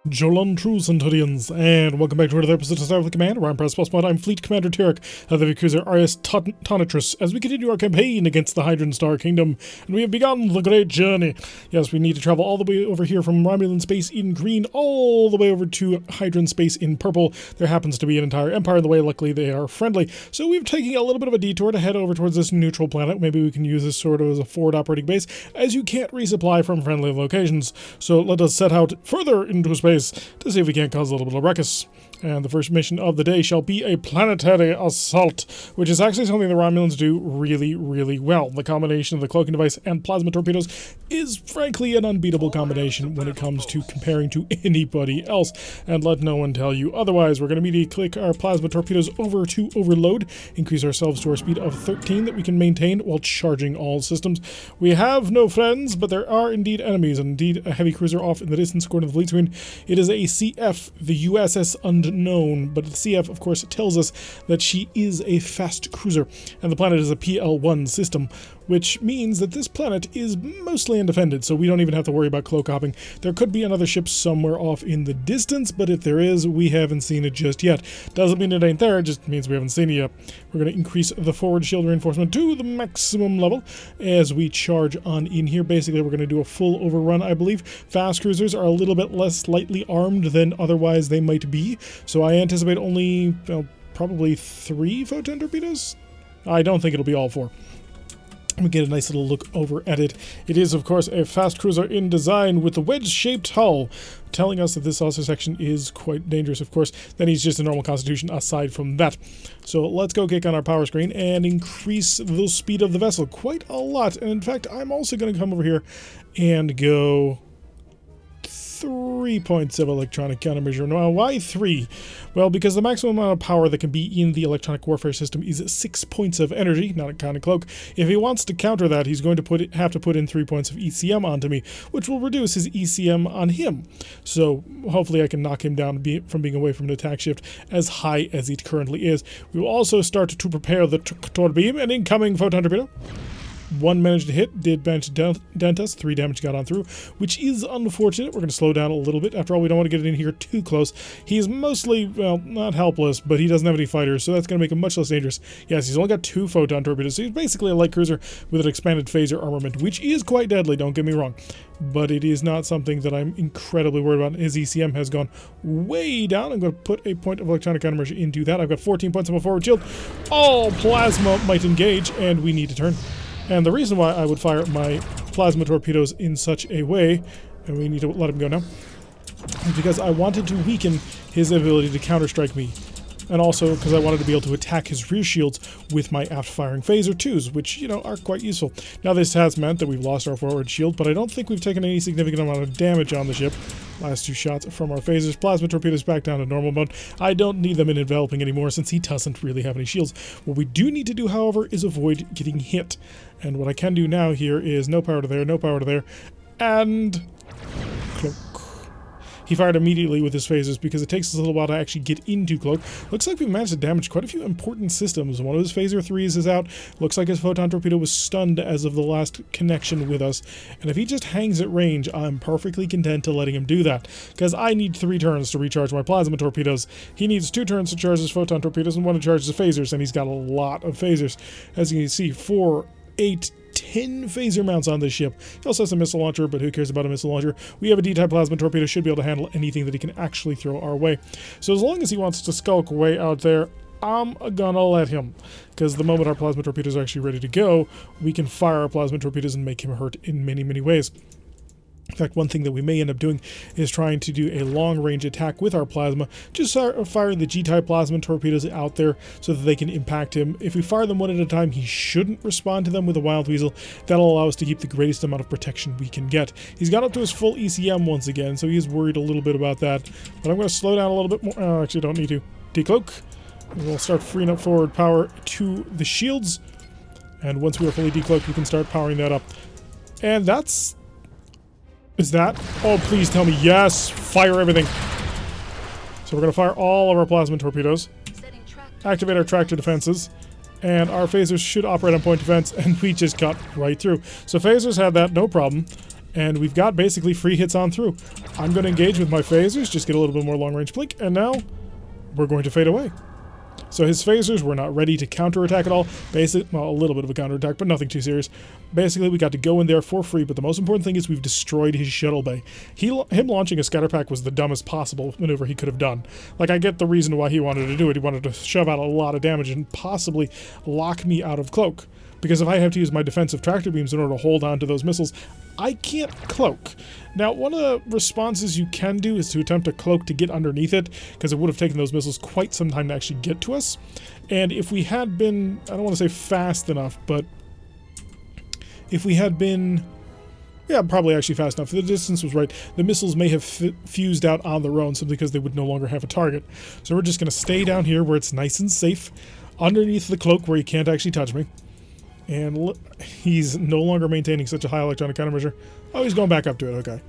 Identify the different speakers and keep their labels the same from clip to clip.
Speaker 1: Jolan Tru Centurions, and welcome back to another episode of Starfleet Command, Orion Pirates Mod. I'm Fleet Commander Tarek of the cruiser RS Tonitrus, as we continue our campaign against the Hydron Star Kingdom, and we have begun the great journey. Yes, we need to travel all the way over here from Romulan space in green, all the way over to Hydron space in purple. There happens to be an entire empire in the way. Luckily, they are friendly, so we're taking a little bit of a detour to head over towards this neutral planet. Maybe we can use this sort of as a forward operating base, as you can't resupply from friendly locations. So let us set out further into space to see if we can't cause a little bit of ruckus. And the first mission of the day shall be a planetary assault, which is actually something the Romulans do really, really well. The combination of the cloaking device and plasma torpedoes is frankly an unbeatable combination when it comes to comparing to anybody else. And let no one tell you otherwise. We're going to immediately click our plasma torpedoes over to overload, increase ourselves to our speed of 13 that we can maintain while charging all systems. We have no friends, but there are indeed enemies, and indeed a heavy cruiser off in the distance according to the fleet screen. It is a CF, the USS Unknown, but the CF, of course, tells us that she is a fast cruiser, and the planet is a PL-1 system, which means that this planet is mostly undefended, so we don't even have to worry about cloak hopping. There could be another ship somewhere off in the distance, but if there is, we haven't seen it just yet. Doesn't mean it ain't there, it just means we haven't seen it yet. We're going to increase the forward shield reinforcement to the maximum level as we charge on in here. Basically, we're going to do a full overrun, I believe. Fast cruisers are a little bit less lightly armed than otherwise they might be, so I anticipate only, well, probably 3 photon torpedoes? I don't think it'll be all 4. We get a nice little look over at it. It is, of course, a fast cruiser in design with a wedge-shaped hull, telling us that this also section is quite dangerous, of course. Then he's just a normal constitution aside from that. So let's go kick on our power screen and increase the speed of the vessel quite a lot. And in fact, I'm also going to come over here and go 3 points of electronic countermeasure. Now, why 3? Well, because the maximum amount of power that can be in the electronic warfare system is 6 points of energy, not a kind of cloak. If he wants to counter that, he's going to have to put in 3 points of ECM onto me, which will reduce his ECM on him. So hopefully I can knock him down from being away from an attack shift as high as it currently is. We will also start to prepare the tractor beam and incoming photon torpedo. 1 managed to hit, did manage to dent us, 3 damage got on through, which is unfortunate. We're going to slow down a little bit. After all, we don't want to get in here too close. He's mostly, well, not helpless, but he doesn't have any fighters, so that's going to make him much less dangerous. Yes, he's only got 2 photon torpedoes, so he's basically a light cruiser with an expanded phaser armament, which is quite deadly, don't get me wrong. But it is not something that I'm incredibly worried about. His ECM has gone way down. I'm going to put a point of electronic countermeasure into that. I've got 14 points on my forward shield. All plasma might engage, and we need to turn. And the reason why I would fire my plasma torpedoes in such a way, and we need to let him go now, is because I wanted to weaken his ability to counterstrike me. And also because I wanted to be able to attack his rear shields with my aft-firing phaser 2s, which, you know, are quite useful. Now, this has meant that we've lost our forward shield, but I don't think we've taken any significant amount of damage on the ship. Last 2 shots from our phasers. Plasma torpedoes back down to normal mode. I don't need them in enveloping anymore since he doesn't really have any shields. What we do need to do, however, is avoid getting hit. And what I can do now here is no power to there, no power to there, and cloak. He fired immediately with his phasers because it takes us a little while to actually get into cloak. Looks like we've managed to damage quite a few important systems. One of his phaser 3s is out. Looks like his photon torpedo was stunned as of the last connection with us. And if he just hangs at range, I'm perfectly content to letting him do that, because I need 3 turns to recharge my plasma torpedoes. He needs 2 turns to charge his photon torpedoes and 1 to charge the phasers, and he's got a lot of phasers. As you can see, 4, 8, 10 phaser mounts on this ship. He also has a missile launcher, but who cares about a missile launcher? We have a D-type plasma torpedo, should be able to handle anything that he can actually throw our way. So as long as he wants to skulk way out there, I'm gonna let him. Because the moment our plasma torpedoes are actually ready to go, we can fire our plasma torpedoes and make him hurt in many, many ways. In fact, one thing that we may end up doing is trying to do a long-range attack with our plasma, just firing the G-type plasma torpedoes out there so that they can impact him. If we fire them one at a time, he shouldn't respond to them with a wild weasel. That'll allow us to keep the greatest amount of protection we can get. He's got up to his full ECM once again, so he's worried a little bit about that. But I'm going to slow down a little bit more. Actually, don't need to. Decloak. And we'll start freeing up forward power to the shields. And once we are fully decloaked, we can start powering that up. And that's... Is that? Oh, please tell me yes! Fire everything! So we're going to fire all of our plasma torpedoes, activate our tractor defenses, and our phasers should operate on point defense, and we just got right through. So phasers had that, no problem. And we've got basically free hits on through. I'm going to engage with my phasers, just get a little bit more long-range blink, and now we're going to fade away. So his phasers were not ready to counterattack at all. Well, a little bit of a counterattack, but nothing too serious. Basically, we got to go in there for free, but the most important thing is we've destroyed his shuttle bay. Him launching a scatter pack was the dumbest possible maneuver he could have done. Like, I get the reason why he wanted to do it. He wanted to shove out a lot of damage and possibly lock me out of cloak. Because if I have to use my defensive tractor beams in order to hold on to those missiles, I can't cloak. Now, one of the responses you can do is to attempt to cloak to get underneath it, because it would have taken those missiles quite some time to actually get to us. And if we had been, I don't want to say fast enough, but if we had been, yeah, probably actually fast enough. The distance was right. The missiles may have fused out on their own simply because they would no longer have a target. So we're just going to stay down here where it's nice and safe, underneath the cloak where he can't actually touch me. And he's no longer maintaining such a high electronic countermeasure. Oh, he's going back up to it. Okay.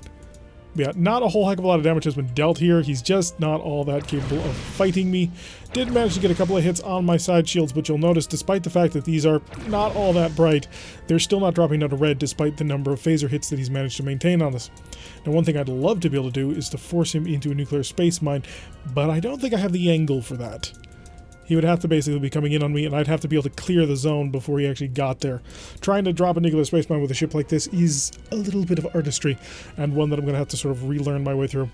Speaker 1: Yeah, not a whole heck of a lot of damage has been dealt here. He's just not all that capable of fighting me. Did manage to get a couple of hits on my side shields, but you'll notice despite the fact that these are not all that bright, they're still not dropping down to red despite the number of phaser hits that he's managed to maintain on us. Now, one thing I'd love to be able to do is to force him into a nuclear space mine, but I don't think I have the angle for that. He would have to basically be coming in on me, and I'd have to be able to clear the zone before he actually got there. Trying to drop a nuclear space mine with a ship like this is a little bit of artistry, and one that I'm going to have to sort of relearn my way through.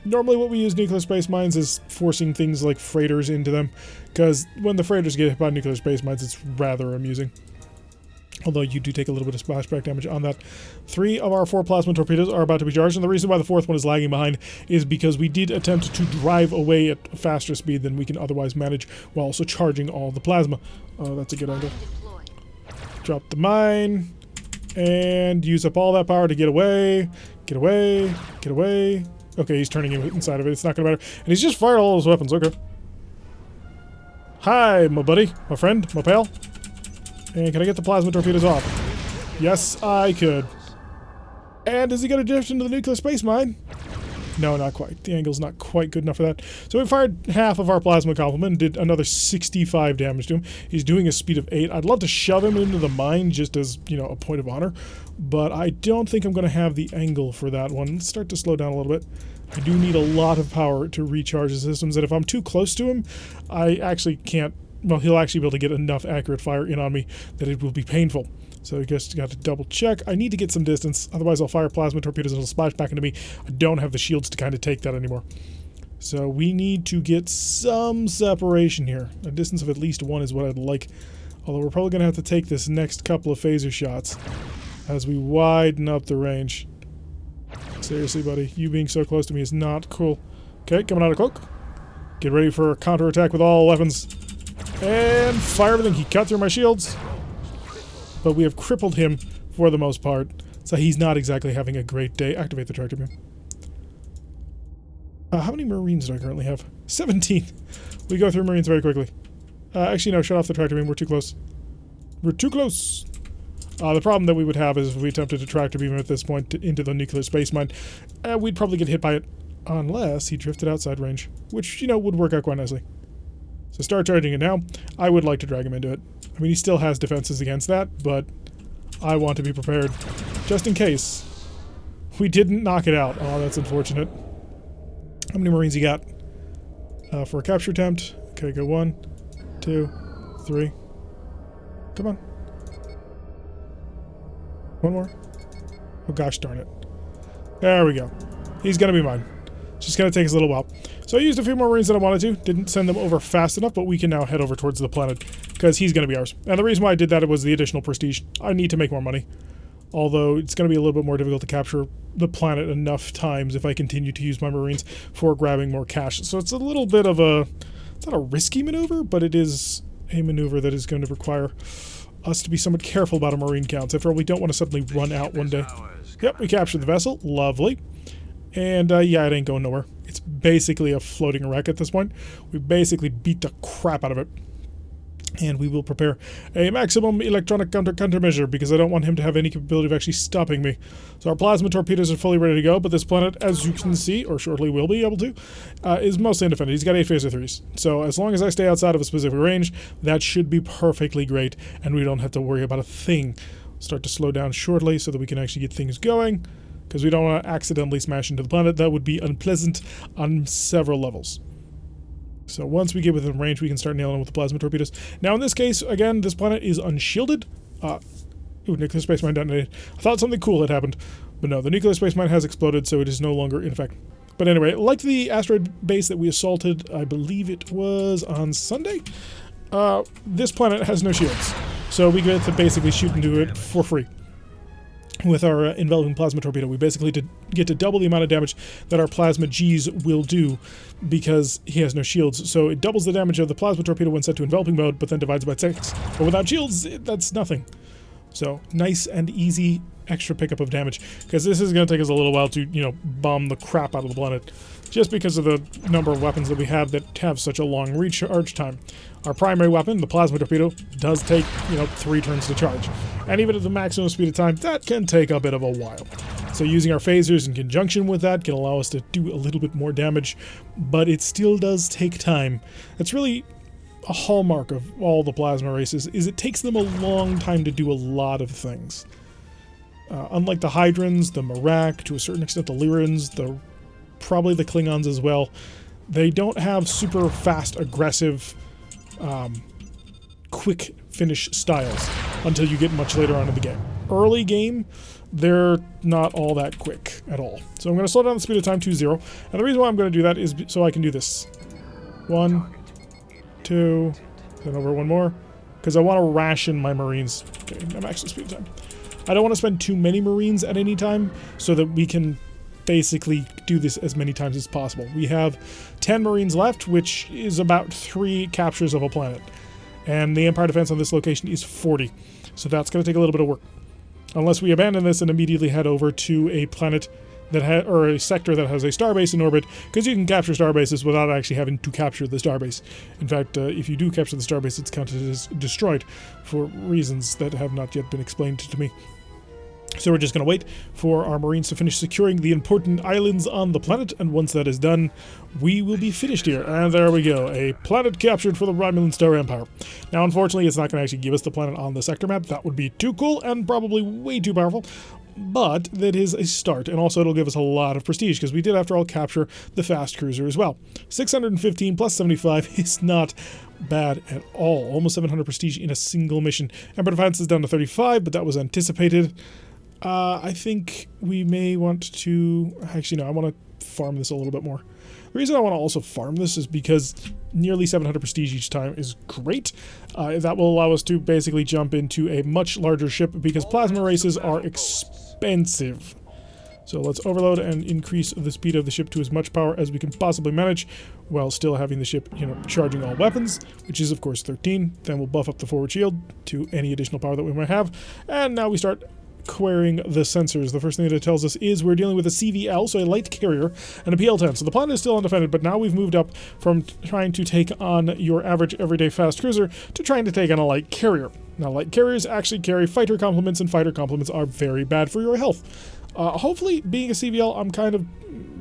Speaker 1: Normally what we use nuclear space mines is forcing things like freighters into them, because when the freighters get hit by nuclear space mines, it's rather amusing. Although you do take a little bit of splashback damage on that. 3 of our 4 plasma torpedoes are about to be charged, and the reason why the 4th one is lagging behind is because we did attempt to drive away at a faster speed than we can otherwise manage while also charging all the plasma. Oh, that's a good angle. Drop the mine, and use up all that power to get away. Get away. Get away. Okay, he's turning inside of it. It's not going to matter. And he's just fired all those weapons. Okay. Hi, my buddy. My friend. My pal. And can I get the plasma torpedoes off? Yes, I could. And is he going to drift into the nuclear space mine? No, not quite. The angle's not quite good enough for that. So we fired half of our plasma complement and did another 65 damage to him. He's doing a speed of 8. I'd love to shove him into the mine just as, you know, a point of honor. But I don't think I'm going to have the angle for that one. Let's start to slow down a little bit. I do need a lot of power to recharge the systems. And if I'm too close to him, I actually can't. Well, he'll actually be able to get enough accurate fire in on me that it will be painful. So I guess got to double check. I need to get some distance, otherwise I'll fire plasma torpedoes and it'll splash back into me. I don't have the shields to kind of take that anymore. So we need to get some separation here. A distance of at least 1 is what I'd like. Although we're probably going to have to take this next couple of phaser shots as we widen up the range. Seriously, buddy, you being so close to me is not cool. Okay, coming out of cloak. Get ready for a counterattack with all weapons. And fire everything. He cut through my shields. But we have crippled him for the most part. So he's not exactly having a great day. Activate the tractor beam. How many Marines do I currently have? 17. We go through Marines very quickly. Actually, no. Shut off the tractor beam. We're too close. We're too close. The problem that we would have is if we attempted to tractor beam at this point into the nuclear space mine, we'd probably get hit by it unless he drifted outside range. Which, you know, would work out quite nicely. So start charging it now. I would like to drag him into it. I mean, he still has defenses against that, but I want to be prepared. Just in case. We didn't knock it out. Oh, that's unfortunate. How many Marines you got? For a capture attempt. Okay, go 1, 2, 3. Come on. 1 more. Oh gosh darn it. There we go. He's gonna be mine. It's just gonna take us a little while. So I used a few more Marines than I wanted to. Didn't send them over fast enough, but we can now head over towards the planet because he's going to be ours. And the reason why I did that was the additional prestige. I need to make more money. Although it's going to be a little bit more difficult to capture the planet enough times if I continue to use my Marines for grabbing more cash. So it's a little bit of a... It's not a risky maneuver, but it is a maneuver that is going to require us to be somewhat careful about our Marine counts. After all, we don't want to suddenly run out one day. Yep, we captured the vessel. Lovely. And yeah, it ain't going nowhere. It's basically a floating wreck at this point. We basically beat the crap out of it. And we will prepare a maximum electronic countermeasure because I don't want him to have any capability of actually stopping me. So our plasma torpedoes are fully ready to go, but this planet, as you can see, or shortly will be able to, is mostly undefended. He's got 8 phaser 3s. So as long as I stay outside of a specific range, that should be perfectly great, and we don't have to worry about a thing. Start to slow down shortly so that we can actually get things going. because we don't want to accidentally smash into the planet. That would be unpleasant on several levels. So once we get within range, we can start nailing with the plasma torpedoes. Now in this case, again, this planet is unshielded. Ooh, nuclear space mine detonated. I thought something cool had happened, but no, the nuclear space mine has exploded, so it is no longer in effect. But anyway, like the asteroid base that we assaulted, I believe it was on Sunday, this planet has no shields, so we get to basically shoot into it for free. With our enveloping plasma torpedo, we basically get to double the amount of damage that our plasma Gs will do because he has no shields. So it doubles the damage of the plasma torpedo when set to enveloping mode, but then divides by 6. But without shields, that's nothing. So nice and easy extra pickup of damage, because this is going to take us a little while to, you know, bomb the crap out of the planet, just because of the number of weapons that we have that have such a long recharge time. Our primary weapon, the plasma torpedo, does take, you know, 3 turns to charge, and even at the maximum speed of time, that can take a bit of a while. So using our phasers in conjunction with that can allow us to do a little bit more damage, but it still does take time. That's really a hallmark of all the plasma races, is it takes them a long time to do a lot of things. Unlike the Hydrons, the Merak, to a certain extent the Lyrans, probably the Klingons as well, they don't have super fast, aggressive, quick finish styles until you get much later on in the game. Early game, they're not all that quick at all. So I'm going to slow down the speed of time to 0, and the reason why I'm going to do that is so I can do this. 1, 2, then over 1 more, because I want to ration my Marines. Okay, my maximum speed of time. I don't want to spend too many Marines at any time, so that we can basically do this as many times as possible. We have 10 Marines left, which is about 3 captures of a planet. And the Empire defense on this location is 40. So that's going to take a little bit of work. Unless we abandon this and immediately head over to a planet that or a sector that has a starbase in orbit, because you can capture starbases without actually having to capture the starbase. In fact, if you do capture the starbase, it's counted as destroyed for reasons that have not yet been explained to me. So we're just going to wait for our Marines to finish securing the important islands on the planet, and once that is done, we will be finished here. And there we go, a planet captured for the Romulan Star Empire. Now, unfortunately, it's not going to actually give us the planet on the sector map. That would be too cool and probably way too powerful, but that is a start, and also it'll give us a lot of prestige, because we did, after all, capture the fast cruiser as well. 615 plus 75 is not bad at all. Almost 700 prestige in a single mission. Empire defense is down to 35, but that was anticipated. I think we may want to... Actually, no, I want to farm this a little bit more. The reason I want to also farm this is because nearly 700 prestige each time is great. That will allow us to basically jump into a much larger ship, because plasma races are expensive. So let's overload and increase the speed of the ship to as much power as we can possibly manage, while still having the ship, you know, charging all weapons, which is of course 13. Then we'll buff up the forward shield to any additional power that we might have. And now we start querying the sensors. The first thing that it tells us is we're dealing with a CVL, so a light carrier, and a PL-10. So the planet is still undefended, but now we've moved up from trying to take on your average everyday fast cruiser to trying to take on a light carrier. Now, light carriers actually carry fighter complements, and fighter complements are very bad for your health. Hopefully, being a CVL, I'm kind of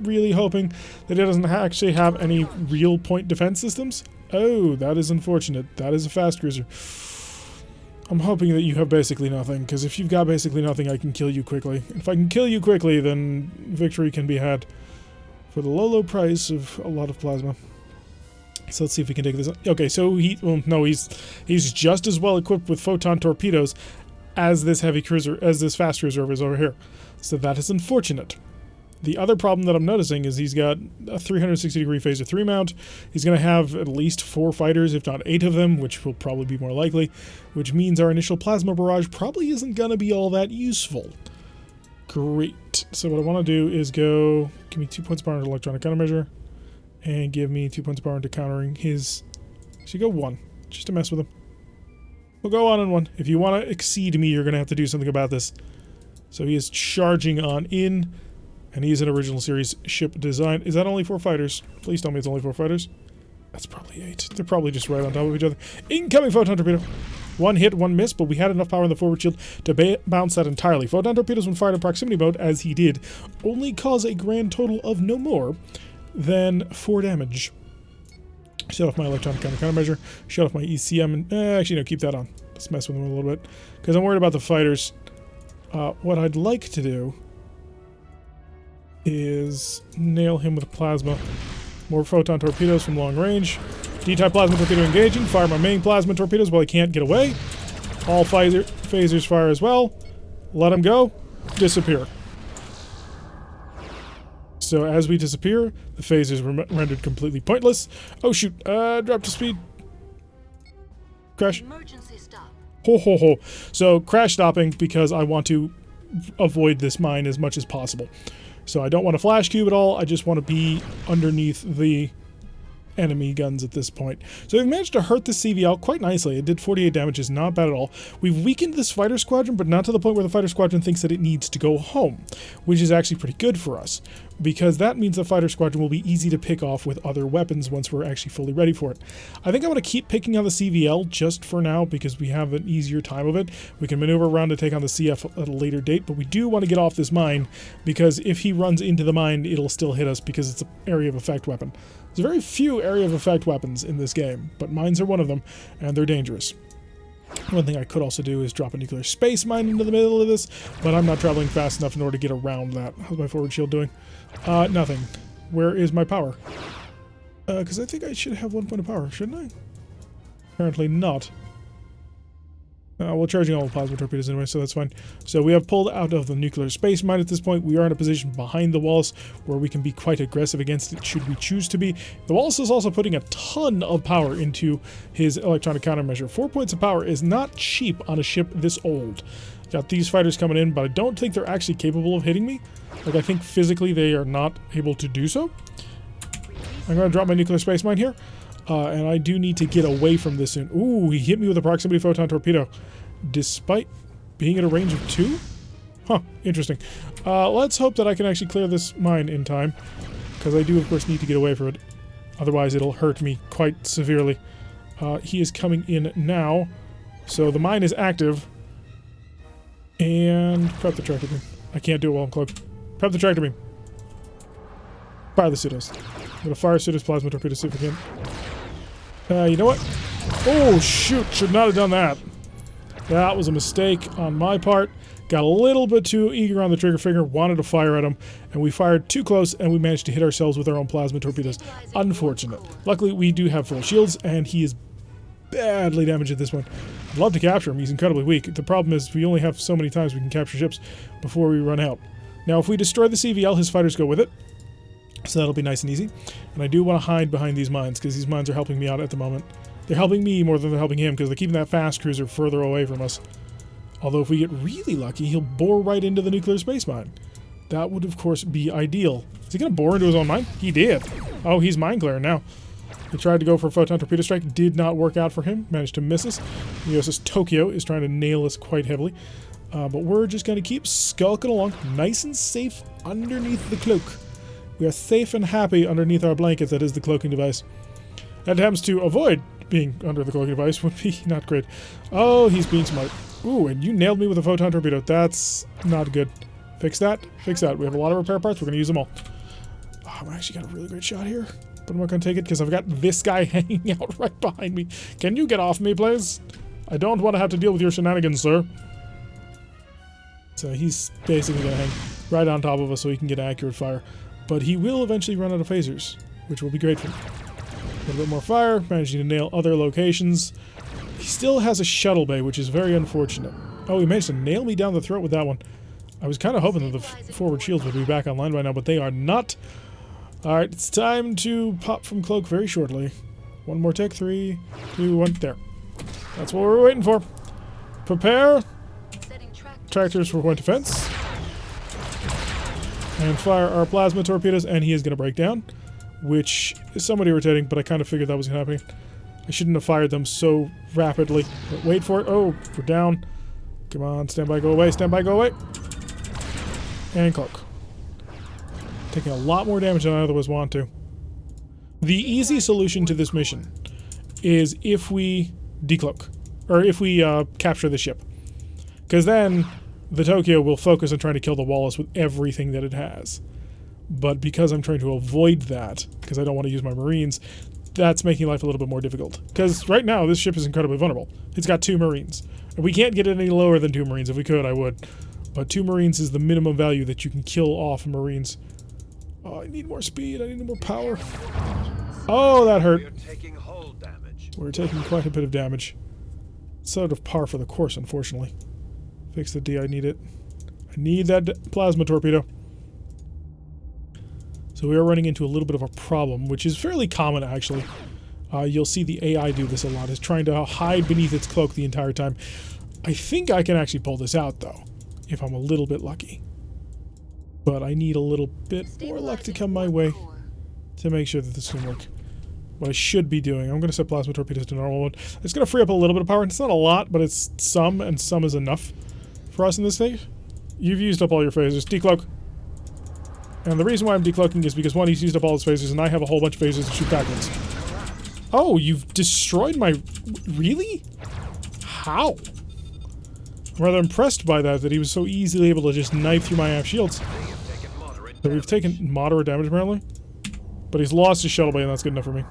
Speaker 1: really hoping that it doesn't actually have any real point defense systems. Oh, that is unfortunate. That is a fast cruiser. I'm hoping that you have basically nothing, because if you've got basically nothing, I can kill you quickly. If I can kill you quickly, then victory can be had for the low price of a lot of plasma. So let's see if we can take this. Okay, so he's just as well equipped with photon torpedoes as this heavy cruiser, as this fast cruiser is over here. So that is unfortunate. The other problem that I'm noticing is he's got a 360-degree phaser 3 mount. He's going to have at least 4 fighters, if not 8 of them, which will probably be more likely, which means our initial plasma barrage probably isn't going to be all that useful. Great. So what I want to do is give me 2 points of power into electronic countermeasure, and give me 2 points of power into countering his... Should go 1, just to mess with him. We'll go on and 1. If you want to exceed me, you're going to have to do something about this. So he is charging on in... And he's an original series ship design. Is that only 4 fighters? Please tell me it's only 4 fighters. That's probably 8. They're probably just right on top of each other. Incoming photon torpedo. 1 hit, 1 miss, but we had enough power in the forward shield to bounce that entirely. Photon torpedoes, when fired in proximity mode, as he did, only cause a grand total of no more than 4 damage. Shut off my electronic countermeasure. Shut off my ECM. And actually, no, keep that on. Let's mess with them a little bit, because I'm worried about the fighters. What I'd like to do is nail him with plasma. More photon torpedoes from long range. D-type plasma torpedo engaging. Fire my main plasma torpedoes while he can't get away. All phasers fire as well. Let him go. Disappear. So as we disappear, the phasers were rendered completely pointless. Oh shoot, drop to speed. Crash.
Speaker 2: Emergency stop.
Speaker 1: Ho ho ho. So crash stopping because I want to avoid this mine as much as possible. So I don't want to flash cube at all, I just want to be underneath the enemy guns at this point. So we've managed to hurt the CVL quite nicely. It did 48 damage, is not bad at all. We've weakened this fighter squadron, but not to the point where the fighter squadron thinks that it needs to go home, which is actually pretty good for us, because that means the fighter squadron will be easy to pick off with other weapons once we're actually fully ready for it. I think I want to keep picking on the CVL just for now, because we have an easier time of it. We can maneuver around to take on the CF at a later date, but we do want to get off this mine, because if he runs into the mine, it'll still hit us because it's an area of effect weapon. There's very few area of effect weapons in this game, but mines are one of them, and they're dangerous. One thing I could also do is drop a nuclear space mine into the middle of this, but I'm not traveling fast enough in order to get around that. How's my forward shield doing? Nothing. Where is my power? Because I think I should have 1 point of power, shouldn't I? Apparently not. We're charging all the plasma torpedoes anyway, so that's fine. So we have pulled out of the nuclear space mine at this point. We are in a position behind the Wallace where we can be quite aggressive against it should we choose to be. The Wallace is also putting a ton of power into his electronic countermeasure. 4 points of power is not cheap on a ship this old. Got these fighters coming in, but I don't think they're actually capable of hitting me. Like, I think physically they are not able to do so. I'm going to drop my nuclear space mine here. And I do need to get away from this soon. Ooh, he hit me with a proximity photon torpedo. Despite being at a range of 2? Huh, interesting. Let's hope that I can actually clear this mine in time. Because I do, of course, need to get away from it. Otherwise, it'll hurt me quite severely. He is coming in now. So the mine is active. And prep the tractor beam. I can't do it while I'm cloaked. Prep the tractor beam. Fire the pseudos. I'm going to fire pseudos plasma torpedo, see if we can. You know what? Oh, shoot. Should not have done that. That was a mistake on my part. Got a little bit too eager on the trigger finger. Wanted to fire at him. And we fired too close, and we managed to hit ourselves with our own plasma torpedoes. Unfortunate. Luckily, we do have full shields, and he is badly damaged at this one. I'd love to capture him. He's incredibly weak. The problem is we only have so many times we can capture ships before we run out. Now, if we destroy the CVL, his fighters go with it. So that'll be nice and easy. And I do want to hide behind these mines, because these mines are helping me out at the moment. They're helping me more than they're helping him, because they're keeping that fast cruiser further away from us. Although if we get really lucky, he'll bore right into the nuclear space mine. That would, of course, be ideal. Is he going to bore into his own mine? He did. Oh, he's mine clearing now. He tried to go for a photon torpedo strike. Did not work out for him. Managed to miss us. The USS Tokyo is trying to nail us quite heavily. But we're just going to keep skulking along, nice and safe underneath the cloak. We are safe and happy underneath our blankets, that is the cloaking device. Attempts to avoid being under the cloaking device would be not great. Oh, he's being smart. Ooh, and you nailed me with a photon torpedo. That's not good. Fix that. Fix that. We have a lot of repair parts. We're going to use them all. Oh, I actually got a really great shot here. But I'm not going to take it because I've got this guy hanging out right behind me. Can you get off me, please? I don't want to have to deal with your shenanigans, sir. So he's basically going to hang right on top of us so he can get accurate fire. But he will eventually run out of phasers, which will be great for him. A little bit more fire, managing to nail other locations. He still has a shuttle bay, which is very unfortunate. Oh, he managed to nail me down the throat with that one. I was kind of hoping that the forward shields would be back online by now, but they are not. Alright, it's time to pop from cloak very shortly. One more tick. 3, 2, 1. There. That's what we're waiting for. Prepare. Tractors for point defense. And fire our plasma torpedoes, and he is going to break down, which is somewhat irritating, but I kind of figured that was going to happen. I shouldn't have fired them so rapidly. But wait for it. Oh, we're down. Come on, stand by, go away, stand by, go away. And cloak. Taking a lot more damage than I otherwise want to. The easy solution to this mission is if we decloak, or if we capture the ship. Because then the Tokyo will focus on trying to kill the Wallace with everything that it has. But because I'm trying to avoid that, because I don't want to use my Marines, that's making life a little bit more difficult. Because right now, this ship is incredibly vulnerable. It's got 2 Marines. And we can't get it any lower than 2 Marines. If we could, I would. But 2 Marines is the minimum value that you can kill off Marines. Oh, I need more speed. I need more power. Oh, that hurt.
Speaker 2: We're taking hull damage.
Speaker 1: We're taking quite a bit of damage. Sort of par for the course, unfortunately. Fix the D. I need it. I need that plasma torpedo. So we are running into a little bit of a problem, which is fairly common, actually. You'll see the AI do this a lot. It's trying to hide beneath its cloak the entire time. I think I can actually pull this out, though, if I'm a little bit lucky. But I need a little bit more luck to come my way to make sure that this can work. What I should be doing, I'm going to set plasma torpedoes to normal mode. It's going to free up a little bit of power. It's not a lot, but it's some, and some is enough for us in this thing. You've used up all your phasers. Decloak. And the reason why I'm decloaking is because, one, he's used up all his phasers, and I have a whole bunch of phasers to shoot backwards. Oh, you've destroyed my... Really? How? I'm rather impressed by that he was so easily able to just knife through my aft shields. So we've taken moderate damage, apparently. But he's lost his shuttle bay, and that's good enough for me.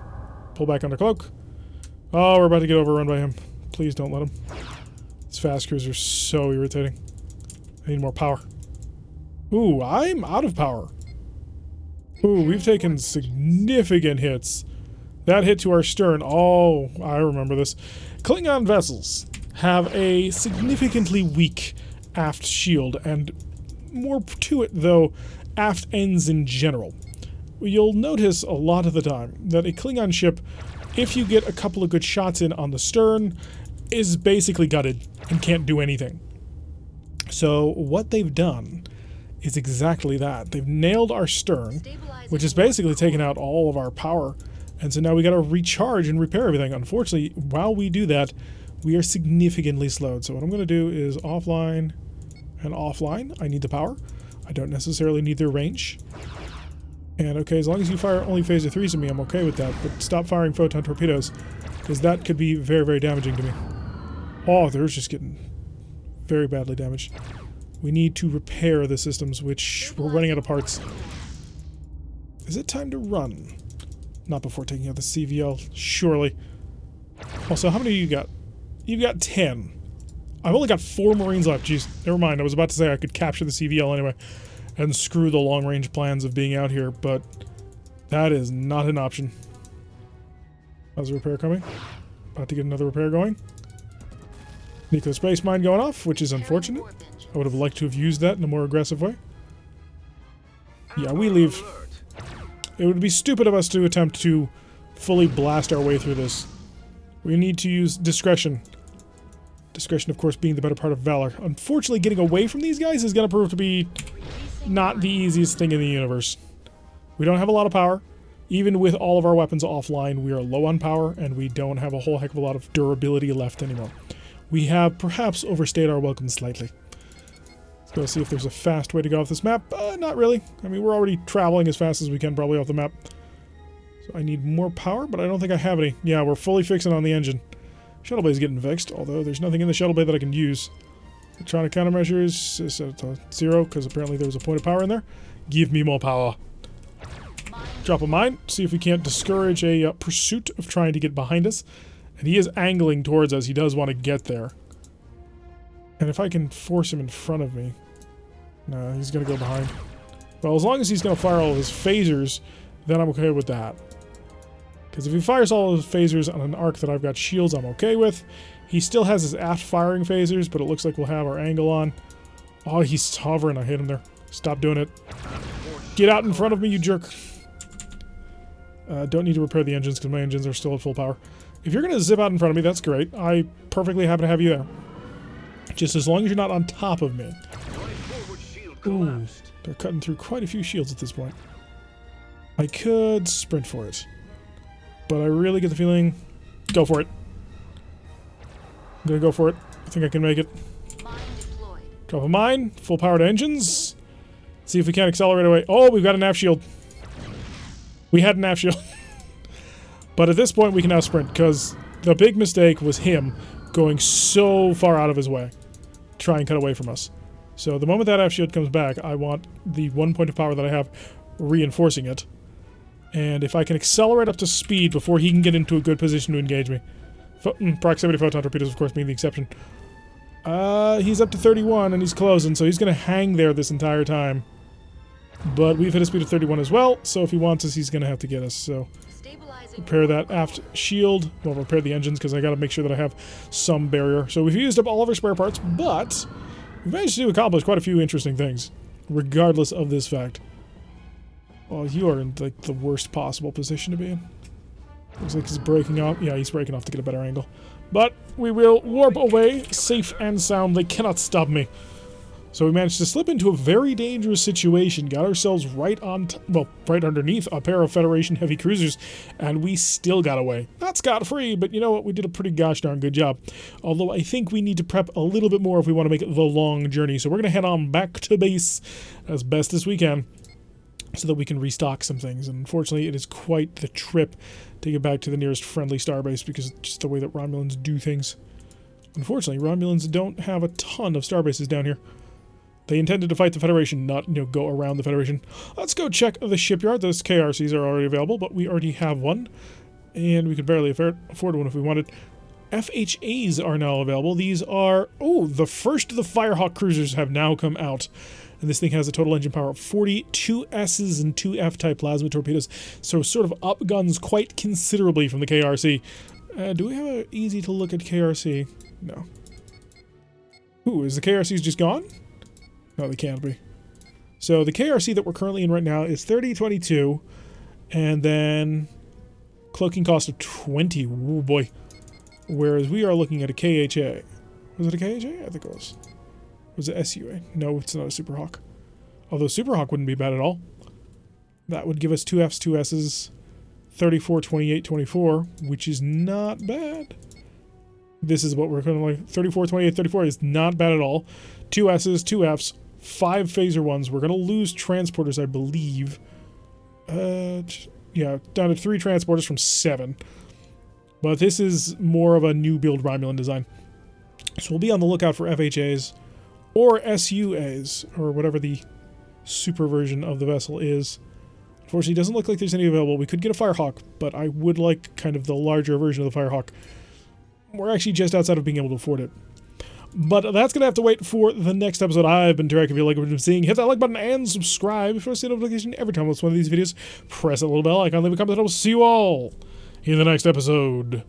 Speaker 1: Pull back under cloak. Oh, we're about to get overrun by him. Please don't let him. These fast crews are so irritating. I need more power. Ooh, I'm out of power. Ooh, we've taken significant hits. That hit to our stern. Oh, I remember this. Klingon vessels have a significantly weak aft shield, and more to it, though, aft ends in general. You'll notice a lot of the time that a Klingon ship, if you get a couple of good shots in on the stern, is basically gutted and can't do anything. So what they've done is exactly that. They've nailed our stern, which has basically taken out all of our power, and so now we gotta recharge and repair everything. Unfortunately, while we do that, we are significantly slowed. So what I'm gonna do is offline and offline. I need the power. I don't necessarily need their range. And okay, as long as you fire only phaser 3s at me, I'm okay with that. But stop firing photon torpedoes, because that could be very, very damaging to me. Oh, they're just getting very badly damaged. We need to repair the systems, which we're running out of parts. Is it time to run? Not before taking out the CVL, surely. Also, how many do you got? You've got 10. I've only got 4 Marines left. Jeez, never mind. I was about to say I could capture the CVL anyway and screw the long-range plans of being out here, but that is not an option. How's the repair coming? About to get another repair going. Nuclear space mine going off, which is unfortunate. I would have liked to have used that in a more aggressive way. Yeah, we leave. It would be stupid of us to attempt to fully blast our way through this. We need to use discretion. Discretion, of course, being the better part of valor. Unfortunately, getting away from these guys is going to prove to be not the easiest thing in the universe. We don't have a lot of power. Even with all of our weapons offline, we are low on power, and we don't have a whole heck of a lot of durability left anymore. We have perhaps overstayed our welcome slightly. Let's go see if there's a fast way to go off this map. Not really. I mean, we're already traveling as fast as we can probably off the map. So I need more power, but I don't think I have any. Yeah, we're fully fixing on the engine. Shuttle bay is getting fixed, although there's nothing in the shuttle bay that I can use. Electronic countermeasures is set to 0, because apparently there was a point of power in there. Give me more power. Drop a mine, see if we can't discourage a pursuit of trying to get behind us. And he is angling towards us. He does want to get there. And if I can force him in front of me... No, he's going to go behind. Well, as long as he's going to fire all of his phasers, then I'm okay with that. Because if he fires all of his phasers on an arc that I've got shields, I'm okay with. He still has his aft firing phasers, but it looks like we'll have our angle on. Oh, he's hovering. I hit him there. Stop doing it. Get out in front of me, you jerk. Don't need to repair the engines because my engines are still at full power. If you're going to zip out in front of me, that's great. I perfectly happy to have you there. Just as long as you're not on top of me. Ooh, they're cutting through quite a few shields at this point. I could sprint for it. But I really get the feeling... Go for it. I'm going to go for it. I think I can make it. Drop a mine. Full powered engines. See if we can't accelerate away. Oh, we've got an aft shield. We had an aft shield. But at this point, we can now sprint, because the big mistake was him going so far out of his way to try and cut away from us. So the moment that aft shield comes back, I want the 1 point of power that I have reinforcing it. And if I can accelerate up to speed before he can get into a good position to engage me. Proximity photon torpedoes, of course, being the exception. He's up to 31, and he's closing, so he's going to hang there this entire time. But we've hit a speed of 31 as well, so if he wants us, he's going to have to get us. So repair that aft shield. Well, repair the engines, because I got to make sure that I have some barrier. So we've used up all of our spare parts, but we've managed to accomplish quite a few interesting things, regardless of this fact. Oh, you are in like the worst possible position to be in. Looks like he's breaking off. Yeah, he's breaking off to get a better angle. But we will warp away, safe and sound. They cannot stop me. So we managed to slip into a very dangerous situation, got ourselves right on, right underneath a pair of Federation heavy cruisers, and we still got away. Not scot-free, but you know what? We did a pretty gosh darn good job. Although I think we need to prep a little bit more if we want to make it the long journey. So we're going to head on back to base as best as we can, so that we can restock some things. And unfortunately, it is quite the trip to get back to the nearest friendly starbase because it's just the way that Romulans do things. Unfortunately, Romulans don't have a ton of starbases down here. They intended to fight the Federation, not, go around the Federation. Let's go check the shipyard. Those KRCs are already available, but we already have one. And we could barely afford one if we wanted. FHAs are now available. These are... Oh, the first of the Firehawk cruisers have now come out. And this thing has a total engine power of 40, 2 S's and 2 F-type plasma torpedoes. So sort of upguns quite considerably from the KRC. Do we have an easy to look at KRC? No. Ooh, is the KRC's just gone? No, they can't be. So the KRC that we're currently in right now is 3022. And then cloaking cost of 20. Ooh, boy. Whereas we are looking at a KHA. Was it a KHA? I think it was. Was it SUA? No, it's not a Super Hawk. Although Super Hawk wouldn't be bad at all. That would give us 2 Fs, 2 S's, 34, 28, 24, which is not bad. This is what we're going to like. 34, 28, 34 is not bad at all. 2 S's, 2 Fs, 5 phaser ones. We're going to lose transporters, I believe. Yeah, down to 3 transporters from 7. But this is more of a new build Romulan design. So we'll be on the lookout for FHAs. Or SUAs, or whatever the super version of the vessel is. Unfortunately, it doesn't look like there's any available. We could get a Firehawk, but I would like kind of the larger version of the Firehawk. We're actually just outside of being able to afford it. But that's going to have to wait for the next episode. I've been Tarek. If you like what you've been seeing, hit that like button and subscribe. If you want to see a notification every time I post one of these videos, press that little bell icon, leave a comment, and I will see you all in the next episode.